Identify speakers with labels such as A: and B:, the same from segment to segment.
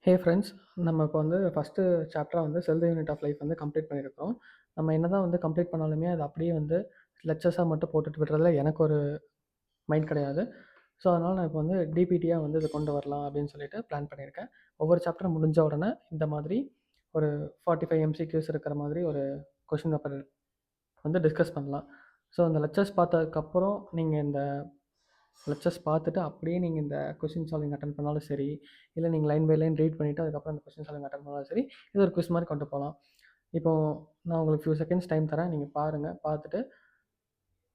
A: Hey friends, நம்ம இப்போ வந்து ஃபஸ்ட்டு சாப்டராக வந்து செல் த யூனிட் ஆஃப் லைஃப் வந்து கம்ப்ளீட் பண்ணியிருக்கிறோம். நம்ம என்ன தான் வந்து கம்ப்ளீட் பண்ணாலுமே அது அப்படியே வந்து லெக்சர்ஸாக மட்டும் போட்டுட்டு விடுறதுல எனக்கு ஒரு மைண்ட் கிடையாது. ஸோ அதனால் நான் இப்போ வந்து டிபிடியாக வந்து இதை கொண்டு வரலாம் அப்படின்னு சொல்லிட்டு பிளான் பண்ணியிருக்கேன். ஒவ்வொரு சாப்டர் முடிஞ்ச உடனே இந்த மாதிரி ஒரு 45 எம்சிக்யூஸ் இருக்கிற மாதிரி ஒரு கொஷின் பேப்பர் வந்து டிஸ்கஸ் பண்ணலாம். ஸோ அந்த லெக்சர்ஸ் பார்த்ததுக்கப்புறம் நீங்கள் இந்த லெக்சர்ஸ் பார்த்துட்டு அப்படியே நீங்கள் இந்த கொஷின் சால்விங் அட்டன் பண்ணாலும் சரி, இல்லை நீங்கள் லைன் பை லைன் ரீட் பண்ணிவிட்டு அதுக்கப்புறம் அந்த கொஷின் சால்விங் அட்டன் பண்ணாலும் சரி, இது ஒரு குவிஸ் மாதிரி கொண்டு போகலாம். இப்போது நான் உங்களுக்கு ஃபியூ செகண்ட்ஸ் டைம் தரேன். நீங்கள் பாருங்கள், பார்த்துட்டு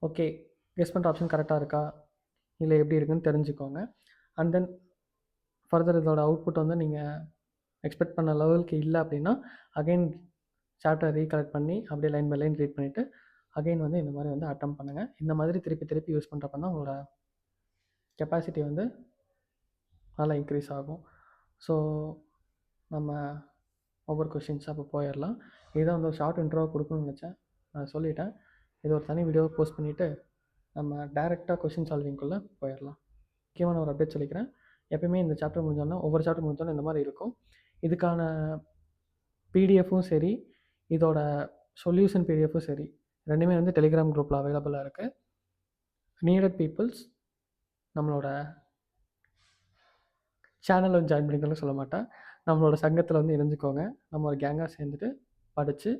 A: ஓகே கெஸ் பண்ணுற ஆப்ஷன் கரெக்டாக இருக்கா இல்லை எப்படி இருக்குன்னு தெரிஞ்சுக்கோங்க. அண்ட் தென் ஃபர்தர் இதோட அவுட்புட் வந்து நீங்கள் எக்ஸ்பெக்ட் பண்ண லெவலுக்கு இல்லை அப்படின்னா அகைன் சாப்டர் ரீகலெக்ட் பண்ணி அப்படியே லைன் பை லைன் ரீட் பண்ணிவிட்டு அகைன் வந்து இந்த மாதிரி வந்து அட்டம் பண்ணுங்கள். இந்த மாதிரி திருப்பி திருப்பி யூஸ் பண்ணுறப்ப தான் உங்களோட கெப்பாசிட்டி வந்து நல்லா இன்க்ரீஸ் ஆகும். ஸோ நம்ம ஒவ்வொரு கொஷின்ஸாக இப்போ போயிடலாம். இதுதான் வந்து ஒரு ஷார்ட் இன்ட்ரோவாக கொடுக்கணும்னு நினச்சேன், நான் சொல்லிட்டேன். இது ஒரு தனி வீடியோவை போஸ்ட் பண்ணிவிட்டு நம்ம டேரெக்டாக கொஷின் சால்விங்குள்ளே போயிடலாம். முக்கியமான ஒரு அப்டேட் சொல்லிக்கிறேன். எப்பயுமே இந்த சாப்டர் முடிஞ்சோன்னா ஒவ்வொரு சாப்டர் முடிஞ்சோன்னா இந்த மாதிரி இருக்கும். இதுக்கான பிடிஎஃப்பும் சரி, இதோட சொல்யூஷன் பிடிஎஃப்பும் சரி, ரெண்டுமே வந்து டெலிகிராம் குரூப்பில் அவைலபிளாக இருக்குது. நீடட் பீப்புள்ஸ் நம்மளோட சேனலில் வந்து ஜாயின் பண்ணிக்கணும்னு சொல்ல மாட்டேன், நம்மளோட சங்கத்தில் வந்து இணைஞ்சிக்கோங்க. நம்ம ஒரு கேங்காக சேர்ந்துட்டு படித்து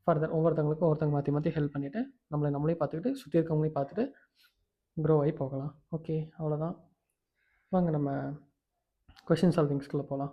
A: ஃபர்தர் ஒவ்வொருத்தவங்களுக்கும் ஒருத்தவங்க மாற்றி மாற்றி ஹெல்ப் பண்ணிவிட்டு நம்மளே பார்த்துக்கிட்டு சுற்றி இருக்கவங்களையும் பார்த்துட்டு க்ரோ ஆகி போகலாம். ஓகே, அவ்வளோதான். வாங்க நம்ம கொஷின் சால்விங்ஸ்குள்ளே போகலாம்.